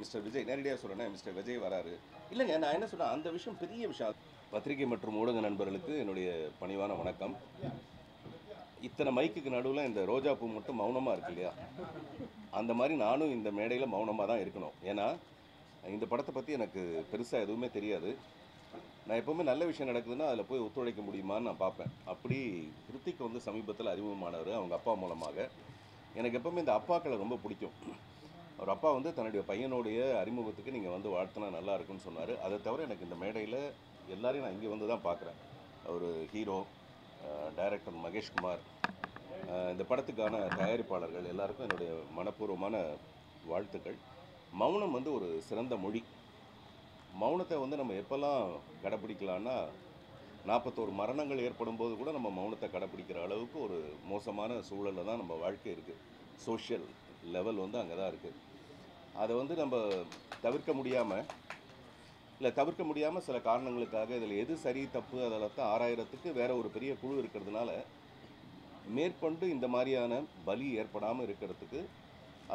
Mister Vijay நேரடியாக சொல்கிறேன்னா mister Vijay வராரு இல்லைங்க. நான் என்ன சொல்கிறேன், அந்த விஷயம் பெரிய விஷயம். பத்திரிகை மற்றும் ஊடக நண்பர்களுக்கு என்னுடைய பணிவான வணக்கம். இத்தனை மைக்குக்கு நடுவில் இந்த ரோஜா பூ மட்டும் மௌனமாக இருக்கு இல்லையா, அந்த மாதிரி நானும் இந்த மேடையில் மௌனமாக தான் இருக்கணும். ஏன்னா இந்த படத்தை பற்றி எனக்கு பெருசாக எதுவுமே தெரியாது. நான் எப்போவுமே நல்ல விஷயம் நடக்குதுன்னா அதில் போய் ஒத்துழைக்க முடியுமான்னு நான் பார்ப்பேன். அப்படி கிருத்திக் வந்து சமீபத்தில் அறிமுகமானவர் அவங்க அப்பா மூலமாக. எனக்கு எப்போவுமே இந்த அப்பாக்களை ரொம்ப பிடிக்கும். அவர் அப்பா வந்து தன்னுடைய பையனுடைய அறிமுகத்துக்கு நீங்கள் வந்து வாழ்த்தினா நல்லா இருக்குன்னு சொன்னார். அதை தவிர எனக்கு இந்த மேடையில் எல்லாரையும் நான் இங்கே வந்து தான் பார்க்குறேன். ஒரு ஹீரோ, டைரக்டர் மகேஷ்குமார், இந்த படத்துக்கான தயாரிப்பாளர்கள் எல்லாருக்கும் என்னுடைய மனப்பூர்வமான வாழ்த்துக்கள். மௌனம் வந்து ஒரு சிறந்த மொழி. மௌனத்தை வந்து நம்ம எப்போல்லாம் கடைப்பிடிக்கலான்னா, 41 மரணங்கள் ஏற்படும் போது கூட நம்ம மௌனத்தை கடைப்பிடிக்கிற அளவுக்கு ஒரு மோசமான சூழலில் தான் நம்ம வாழ்க்கை இருக்குது. சோஷியல் லெவல் வந்து அங்கே தான் இருக்குது. அதை வந்து நம்ம தவிர்க்க முடியாமல் சில காரணங்களுக்காக இதில் எது சரி தப்பு அதில் தான் ஆராயறதுக்கு வேற ஒரு பெரிய குழு இருக்கிறதுனால மேற்கொண்டு இந்த மாதிரியான பலி ஏற்படாமல் இருக்கிறதுக்கு,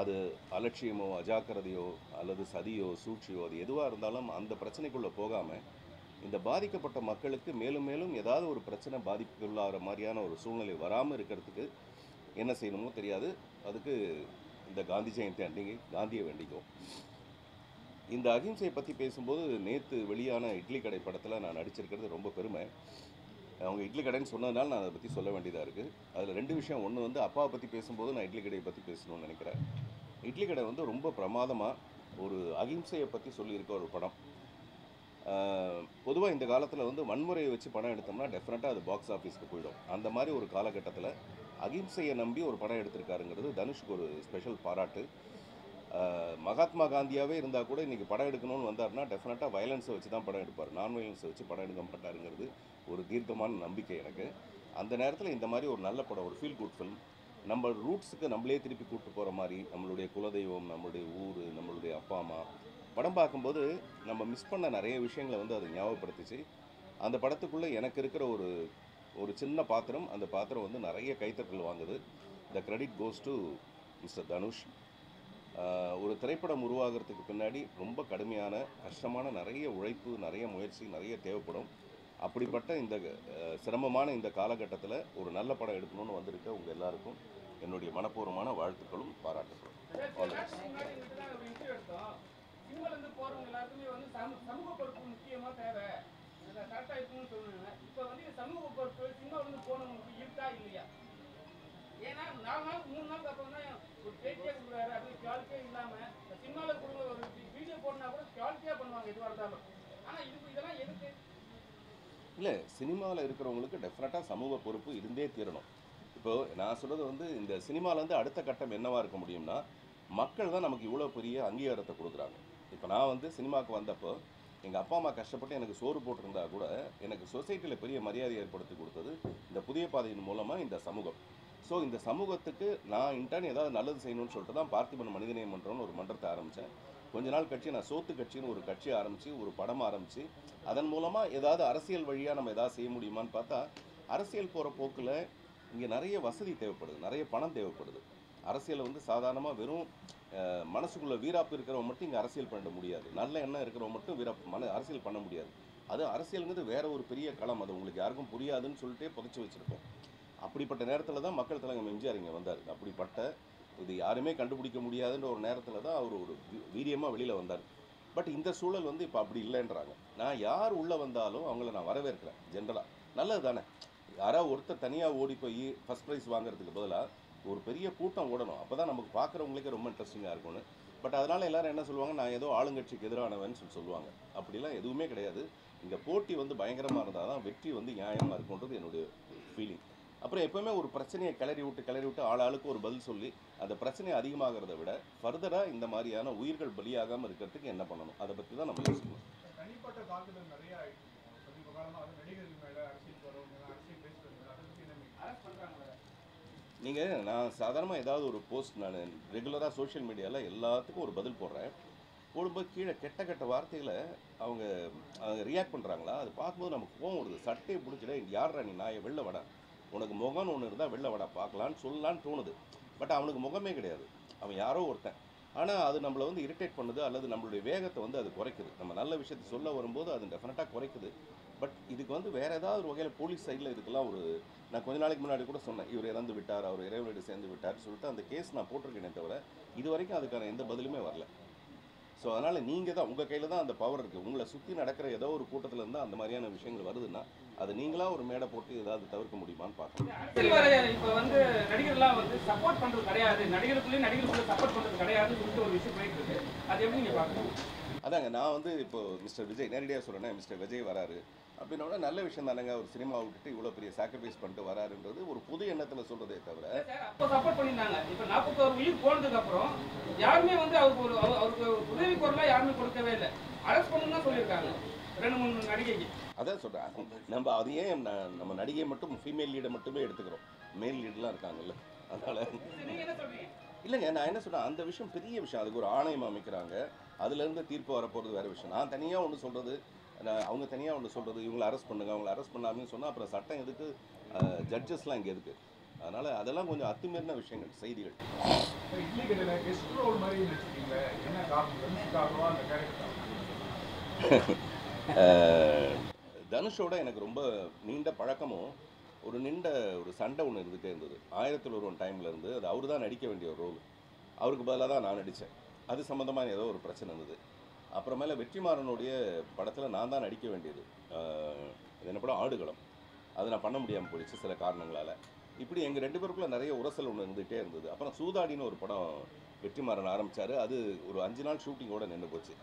அது அலட்சியமோ அஜாக்கிரதையோ அல்லது சதியோ சூழ்ச்சியோ அது எதுவாக இருந்தாலும் அந்த பிரச்சனைக்குள்ளே போகாமல் இந்த பாதிக்கப்பட்ட மக்களுக்கு மேலும் மேலும் ஏதாவது ஒரு பிரச்சனை பாதிப்புக்குள்ளாகிற மாதிரியான ஒரு சூழ்நிலை வராமல் இருக்கிறதுக்கு என்ன செய்யணுமோ தெரியாது. அதுக்கு இந்த காந்தி ஜெயந்தி அன்றைக்கி காந்தியை வேண்டிக்கும். இந்த அகிம்சையை பற்றி பேசும்போது நேற்று வெளியான இட்லி கடை படத்தில் நான் நடிச்சிருக்கிறது ரொம்ப பெருமை. அவங்க இட்லி கடைன்னு சொன்னதுனால நான் அதை பற்றி சொல்ல வேண்டியதாக இருக்குது. அதில் 2 விஷயம். ஒன்று வந்து அப்பாவை பற்றி பேசும்போது நான் இட்லி கடையை பற்றி பேசணும்னு நினைக்கிறேன். இட்லி கடை வந்து ரொம்ப பிரமாதமாக ஒரு அகிம்சையை பற்றி சொல்லியிருக்க ஒரு படம். பொதுவாக இந்த காலத்தில் வந்து வன்முறையை வச்சு படம் எடுத்தோம்னா டெஃபினட்டாக அது பாக்ஸ் ஆஃபீஸ்க்கு போயிடும். அந்த மாதிரி ஒரு காலகட்டத்தில் அகிம்சையை நம்பி ஒரு படம் எடுத்திருக்காருங்கிறது தனுஷுக்கு ஒரு ஸ்பெஷல் பாராட்டு. மகாத்மா காந்தியாகவே இருந்தால் கூட இன்றைக்கி படம் எடுக்கணும்னு வந்தார்னா டெஃபினட்டாக வயலன்ஸை வச்சு தான் படம் எடுப்பார். நான் வயலன்ஸை வச்சு படம் எடுக்க மாட்டாருங்கிறது ஒரு தீர்க்கமான நம்பிக்கை எனக்கு. அந்த நேரத்தில் இந்த மாதிரி ஒரு நல்ல படம், ஒரு ஃபீல் குட் ஃபில்ம், நம்ம ரூட்ஸுக்கு நம்மளே திருப்பி கூப்பிட்டு போகிற மாதிரி, நம்மளுடைய குலதெய்வம், நம்மளுடைய ஊர், நம்மளுடைய அப்பா அம்மா படம் பார்க்கும்போது நம்ம மிஸ் பண்ண நிறைய விஷயங்களை வந்து அது ஞாபகப்படுத்திச்சு. அந்த படத்துக்குள்ளே எனக்கு இருக்கிற ஒரு சின்ன பாத்திரம், அந்த பாத்திரம் வந்து நிறைய கைத்தட்டல் வாங்குது. The credit goes to mister Dhanush. ஒரு திரைப்படம் உருவாகிறதுக்கு பின்னாடி ரொம்ப கடுமையான கஷ்டமான நிறைய உழைப்பு, நிறைய முயற்சி, நிறைய தேவைப்படும். அப்படிப்பட்ட இந்த சிரமமான இந்த காலகட்டத்தில் ஒரு நல்ல படம் எடுக்கணும்னு வந்திருக்க உங்கள் எல்லாருக்கும் என்னுடைய மனப்பூர்வமான வாழ்த்துக்களும் பாராட்டுகளும். சினிமாலேருந்து போகிறவங்க எல்லாருக்குமே வந்து சமூக பொறுப்பு முக்கியமாக தேவை, கரெக்டாக இருக்குன்னு சொல்லுவாங்க. இப்போ வந்து சமூக பொறுப்பு சினிமாவிலேருந்து போனவங்களுக்கு இருக்கா இல்லையா? ஏன்னா 4 நாள் 3 நாளுக்கு அப்புறம் தான் ஒரு பேட்டியாக கொடுக்குறாரு. அது குவாலிட்டியே இல்லாமல் சினிமாவில் கொடுங்க ஒரு வீடியோ போடனா கூட குவாலிட்டியாக பண்ணுவாங்க எதுவாக இருந்தாலும். ஆனால் இதெல்லாம் எதுக்கு இல்லை, சினிமாவில் இருக்கிறவங்களுக்கு டெஃபினட்டாக சமூக பொறுப்பு இருந்தே தீரணும். இப்போது நான் சொல்கிறது வந்து இந்த சினிமாவிலேருந்து அடுத்த கட்டம் என்னவாக இருக்க முடியும்னா, மக்கள் தான் நமக்கு இவ்வளோ பெரிய அங்கீகாரத்தை கொடுக்குறாங்க. இப்போ நான் வந்து சினிமாவுக்கு வந்தப்போ எங்கள் அப்பா அம்மா கஷ்டப்பட்டு எனக்கு சோறு போட்டிருந்தா கூட எனக்கு சொசைட்டியில் பெரிய மரியாதை ஏற்படுத்தி கொடுத்தது இந்த புதிய பாதையின் மூலமாக இந்த சமூகம். ஸோ இந்த சமூகத்துக்கு நான் இன்டர்ன் ஏதாவது நல்லது செய்யணும்னு சொல்லிட்டு தான் பார்த்திபன் மனிதநேய மன்றம்னு ஒரு மன்றத்தை ஆரம்பித்தேன். கொஞ்ச நாள் கட்சி நான் சோத்து கட்சின்னு ஒரு கட்சி ஆரம்பித்து ஒரு படம் ஆரம்பித்து அதன் மூலமாக ஏதாவது அரசியல் வழியாக நம்ம எதாவது செய்ய முடியுமான்னு பார்த்தா, அரசியல் போகிற போக்கில் இங்கே நிறைய வசதி தேவைப்படுது, நிறைய பணம் தேவைப்படுது. அரசியலை வந்து சாதாரணமாக வெறும் மனசுக்குள்ளே வீராப்பு இருக்கிறவங்க மட்டும் இங்கே அரசியல் பண்ண முடியாது. நல்ல எண்ணம் இருக்கிறவங்க மட்டும் அரசியல் பண்ண முடியாது. அது அரசியலுங்கிறது வேற ஒரு பெரிய களம். அது உங்களுக்கு யாருக்கும் புரியாதுன்னு சொல்லிட்டே புதைச்சி வச்சுருக்கோம். அப்படிப்பட்ட நேரத்தில் தான் மக்கள் தலைவர் எம்ஜிஆர் இங்கே வந்தார். அப்படிப்பட்ட இது யாருமே கண்டுபிடிக்க முடியாதுன்ற ஒரு நேரத்தில் தான் அவர் ஒரு வீரியமாக வெளியில் வந்தார். பட் இந்த சூழல் வந்து இப்போ அப்படி இல்லைன்றாங்க. நான் யார் உள்ளே வந்தாலும் அவங்கள நான் வரவேற்கிறேன். ஜென்ரலாக நல்லது தானே. யாராவது ஒருத்தர் தனியாக ஓடி போய் ஃபஸ்ட் ப்ரைஸ் வாங்குறதுக்கு பதிலாக ஒரு பெரிய கூட்டம் ஓடணும். அப்போ தான் நமக்கு பார்க்குறவங்களுக்கே ரொம்ப இன்ட்ரெஸ்டிங்காக இருக்கும்னு. பட் அதனால் எல்லோரும் என்ன சொல்லுவாங்க, நான் ஏதோ ஆளுங்கட்சிக்கு எதிரானவன்னு சொல்லுவாங்க. அப்படிலாம் எதுவுமே கிடையாது. இங்கே போட்டி வந்து பயங்கரமாக இருந்தால் தான் வெற்றி வந்து நியாயமாக இருக்குன்றது என்னுடைய ஃபீலிங். அப்புறம் எப்போவுமே ஒரு பிரச்சனையை கிளறி விட்டு ஆளுக்கு ஒரு பதில் சொல்லி அந்த பிரச்சனையை அதிகமாகிறத விட ஃபர்தராக இந்த மாதிரியான உயிர்கள் பலியாகாமல் இருக்கிறதுக்கு என்ன பண்ணணும், அதை பற்றி தான் நம்ம யோசிக்கணும். தனிப்பட்ட தாக்குதல் நிறைய ஆயிடுச்சு. சமீப காலமாக அது நடிகர்கள் மேலே, அரசியல் வரவங்க அரசியல் பேசுகிறவங்க அதை பற்றி நம்ம அரெஸ்ட் பண்ணுறாங்க. நீங்கள் நான் சாதாரணமாக ஏதாவது ஒரு போஸ்ட் நான் ரெகுலராக சோஷியல் மீடியாவில் எல்லாத்துக்கும் ஒரு பதில் போடுறேன். போடும்போது கீழே கெட்ட வார்த்தைகளை அவங்க ரியாக்ட் பண்ணுறாங்களா, அது பார்க்கும்போது நமக்கு கோவம் வருது. சட்டையை பிடிச்சிட யார்ரா நீ நாயை வெளில வட, உனக்கு முகம்னு ஒன்று இருந்தால் வெளில வட பார்க்கலான்னு சொல்லலான்னு தோணுது. பட் அவனுக்கு முகமே கிடையாது. அவன் யாரோ ஒருத்தன். ஆனால் அது நம்மளை வந்து இரிட்டேட் பண்ணுது, அல்லது நம்மளுடைய வேகத்தை வந்து அது குறைக்குது. நம்ம நல்ல விஷயத்தை சொல்ல வரும்போது அது டெஃபினட்டாக குறைக்குது. பட் இதுக்கு வந்து வேறு ஏதாவது ஒரு வகையில் போலீஸ் சைடில் இதுக்கெல்லாம் ஒரு, நான் கொஞ்ச நாளைக்கு முன்னாடி கூட சொன்னேன், இவர் இறந்து விட்டார், அவர் இறைவனோடு சேர்ந்து விட்டார் சொல்லிட்டு அந்த கேஸ் நான் போட்டிருக்கேனே தவிர இது வரைக்கும் அதுக்கான எந்த பதிலுமே வரல. ஸோ அதனால் நீங்கள் தான், உங்கள் கையில் தான் அந்த பவர் இருக்குது. உங்களை சுற்றி நடக்கிற ஏதோ ஒரு கூட்டத்தில் இருந்தால் அந்த மாதிரியான விஷயங்கள் வருதுன்னா அது நீங்களாக ஒரு மேடை போட்டு ஏதாவது தவிர்க்க முடியுமான்னு பார்க்கணும். அரசியல்வாதிகள் இப்போ வந்து நடிகர்லாம் வந்து சப்போர்ட் பண்ணுறது கிடையாது, நடிகர்களுக்குள்ளே சப்போர்ட் பண்ணுறது கிடையாதுன்னு சொல்லிட்டு ஒரு விஷயம் போயிட்டு இருக்கு. அது எப்படி நீங்கள் பார்க்கணும்? அதாங்க, நான் வந்து இப்போ மிஸ்டர் விஜய் நேரடியாக சொல்கிறேன்னா, மிஸ்டர் விஜய் வராரு அப்படின்னா நல்ல விஷயம் தானேங்க. ஒரு சினிமாவை விட்டுட்டு இவ்வளோ பெரிய சாக்ரிஃபைஸ் பண்ணிட்டு வராருன்றது ஒரு புது எண்ணத்தில் சொல்கிறதே தவிர, அப்போ சப்போர்ட் பண்ணியிருந்தாங்க. இப்போ 41 உயிர் போனதுக்கப்புறம் யாருமே வந்து அவருக்கு உதவி குரலாக யாருமே கொடுக்கவே இல்லை. அரெஸ்ட் பண்ணணும்னு தான் சொல்லியிருக்காங்க 2-3 நடிகைக்கு. அதான் சொல்கிறேன், நம்ம அதையே நம்ம நடிகை மட்டும் ஃபீமேல் லீடை மட்டுமே எடுத்துக்கிறோம். மேல் லீடெலாம் இருக்காங்கல்ல, அதனால் நீங்கள் என்ன சொல்றீங்க? இல்லைங்க. நான் என்ன சொல்கிறேன், அந்த விஷயம் பெரிய விஷயம். அதுக்கு ஒரு ஆணையம் அமைக்கிறாங்க, அதுலேருந்து தீர்ப்பு வரப்போகிறது வேறு விஷயம். நான் தனியாக ஒன்று சொல்கிறது, அவங்க தனியாக ஒன்று சொல்கிறது, இவங்களை அரெஸ்ட் பண்ணுங்க, அவங்களை அரெஸ்ட் பண்ணாமல் சொன்னால் அப்புறம் சட்டம் எதுக்கு, ஜட்ஜஸ்லாம் இங்கே எதுக்கு? அதனால் அதெல்லாம் கொஞ்சம் அத்துமீறின விஷயங்கள், செய்திகள். இட்லி கடையில் கெஸ்ட் ரோல் மாதிரி நடிச்சிருக்கீங்களே, என்ன காரணம்? அந்த கேரக்டர் தனுஷோட எனக்கு ரொம்ப நீண்ட பழக்கமும் ஒரு சண்டை ஒன்று இருந்துகிட்டே இருந்தது. 1001 டைம்லேருந்து அது அவர் தான் நடிக்க வேண்டிய ஒரு ரோல், அவருக்கு பதிலாக தான் நான் நடித்தேன். அது சம்மந்தமாக ஏதோ ஒரு பிரச்சனை இருந்தது. அப்புறமேல வெற்றிமாறனுடைய படத்தில் நான் தான் நடிக்க வேண்டியது. அது என்ன படம், ஆடுகளம். அது நான் பண்ண முடியாமல் போயிடுச்சு சில காரணங்களால். இப்படி எங்கள் 2 பேருக்குள்ள நிறைய உரசல் ஒன்று இருந்துகிட்டே இருந்தது. அப்புறம் சூதாடின்னு ஒரு படம் வெற்றிமாறன் ஆரம்பித்தார். அது ஒரு 5 நாள் ஷூட்டிங்கோடு நின்று போச்சு.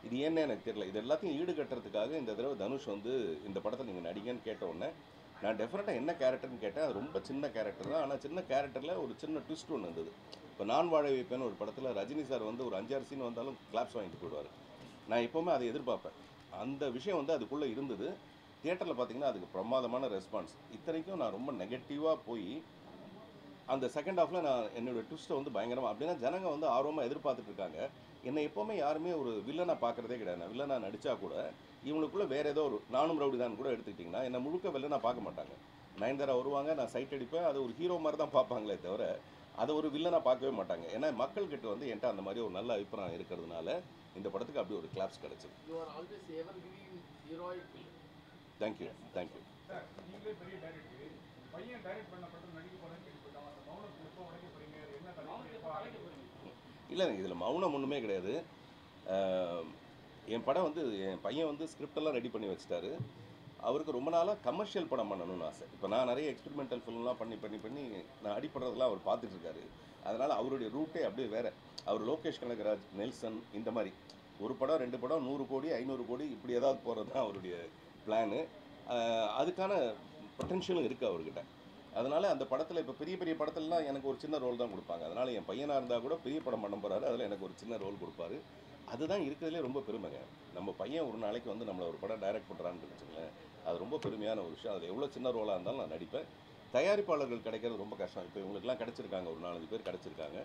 இது ஏன்னு எனக்கு தெரியல. இது எல்லாத்தையும் ஈடுகட்டுறதுக்காக இந்த தடவை தனுஷ் வந்து இந்த படத்தில் நீங்கள் நடிங்கன்னு கேட்ட உடனே நான் டெஃபினட்டாக என்ன கேரக்டர்னு கேட்டேன். அது ரொம்ப சின்ன கேரக்டர் தான், ஆனால் சின்ன கேரக்டரில் ஒரு சின்ன ட்விஸ்ட் ஒன்று இருந்தது. இப்போ நான் வாழ வைப்பேன்னு ஒரு படத்தில் ரஜினி சார் வந்து ஒரு 5-6 சீன் வந்தாலும் கிளாப்ஸ் வாங்கிட்டு போயிடுவார். நான் எப்போவுமே அதை எதிர்பார்ப்பேன். அந்த விஷயம் வந்து அதுக்குள்ளே இருந்தது. தியேட்டரில் பார்த்தீங்கன்னா அதுக்கு பிரமாதமான ரெஸ்பான்ஸ். இத்தனைக்கும் நான் ரொம்ப நெகட்டிவாக போய் அந்த செகண்ட் ஹாஃபில் நான் என்னோடய ட்விஸ்ட்டை வந்து பயங்கரமாக, அப்படின்னா ஜனங்க வந்து ஆர்வமாக எதிர்பார்த்துட்டு இருக்காங்க. என்னை எப்போவுமே யாருமே ஒரு வில்லனாக பார்க்குறதே கிடையாது. நான் வில்லனாக நடித்தா கூட இவங்களுக்குள்ளே வேறு ஏதோ ஒரு நானும் ரவுடி தான் கூட எடுத்துக்கிட்டிங்கன்னா என்னை முழுக்க வில்லனாக பார்க்க மாட்டாங்க. நயன்தாரா வருவாங்க, நான் சைட் அடிப்பேன், அது ஒரு ஹீரோ மாதிரி தான் பார்ப்பாங்களே தவிர அதை ஒரு வில்லனாக பார்க்கவே மாட்டாங்க. ஏன்னா மக்கள்கிட்ட வந்து என்கிட்ட அந்த மாதிரி ஒரு நல்ல அபிப்பிராயம் இருக்கிறதுனால இந்த படத்துக்கு அப்படி ஒரு கிளாப்ஸ் கிடச்சிது. தேங்க்யூ. சார், நீங்களே பெரிய டைரக்டர், பையன் டைரக்ட் பண்ண படம் நடிக்க போகிறேன்னு கேள்விப்பட்டாங்க. அந்த மௌனத்தை எப்போ உடைக்க போகிறீங்க, என்ன தலைப்பு? இல்லை, இதில் மௌனம் ஒன்றுமே கிடையாது. என் படம் வந்து என் பையன் வந்து ஸ்கிரிப்டெல்லாம் ரெடி பண்ணி வச்சுட்டாரு. அவருக்கு ரொம்ப நாளாக கமர்ஷியல் படம் பண்ணணும்னு ஆசை. இப்போ நான் நிறைய எக்ஸ்பெரிமெண்டல் ஃபிலிம்லாம் பண்ணி நான் அடிப்படுறதெல்லாம் அவர் பார்த்துட்ருக்காரு. அதனால் அவருடைய ரூட்டே அப்படியே வேறு. அவர் லோகேஷ் கனகராஜ், நெல்சன், இந்த மாதிரி ஒரு படம் 2 படம் 100 கோடி 500 கோடி இப்படி ஏதாவது போகிறது தான் அவருடைய பிளானு. அதுக்கான பொட்டென்ஷியலும் இருக்குது அவர்கிட்ட. அதனால் அந்த படத்தில் இப்போ பெரிய படத்துலலாம் எனக்கு ஒரு சின்ன ரோல் தான் கொடுப்பாங்க. அதனால் என் பையனாக இருந்தால் கூட பெரிய படம் பண்ண போகிறாரு, அதில் எனக்கு ஒரு சின்ன ரோல் கொடுப்பாரு. அதுதான் இருக்கிறதுலே ரொம்ப பெருமைங்க. நம்ம பையன் ஒரு நாளைக்கு வந்து நம்மளை ஒரு படம் டைரக்ட் பண்ணுறான்னு வச்சுங்களேன், அது ரொம்ப பெருமையான ஒரு விஷயம். அதில் எவ்வளோ சின்ன ரோலாக இருந்தாலும் நான் நடிப்பேன். தயாரிப்பாளர்கள் கிடைக்கிறது ரொம்ப கஷ்டம். இப்போ இவங்களுக்குலாம் கிடச்சிருக்காங்க, ஒரு 4-5 பேர் கிடச்சிருக்காங்க.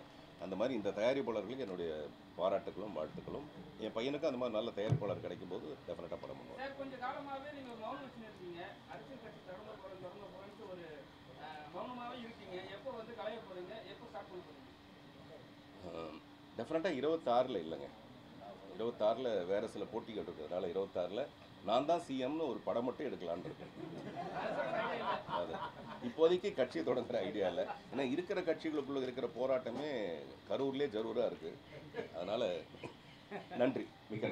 அந்த மாதிரி இந்த தயாரிப்பாளர்களுக்கு என்னுடைய பாராட்டுகளும் வாழ்த்துக்களும். என் பையனுக்கு அந்த மாதிரி நல்ல தயாரிப்பாளர் கிடைக்கும்போது டெஃபினட்டாக படம் பண்ணுவோம். சார், கொஞ்சம் காலமாகவே நீங்கள் மௌனம் வச்சுருக்கீங்க. அரசியல் கட்சி தொடங்க போகிறேன்ட்டு ஒரு மௌனமாகவே இருக்கீங்க. எப்போ வந்து கலைய போகிறீங்க, எப்போ ஸ்டார்ட் பண்ண போகிறீங்க? டெஃபினட்டாக 26 இல்லைங்க. 26 வேறு சில போட்டிகள் இருக்கிறதுனால 26 நான் தான் சிஎம்னு ஒரு படம் மட்டும் எடுக்கலான்னு இருக்கேன். அது இப்போதைக்கு கட்சியை தொடங்குற ஐடியா இல்லை. ஏன்னா இருக்கிற கட்சிகளுக்குள்ளே இருக்கிற போராட்டமே கரூர்லேயே ஜரூராக இருக்குது. அதனால் நன்றி, மிக நன்றி.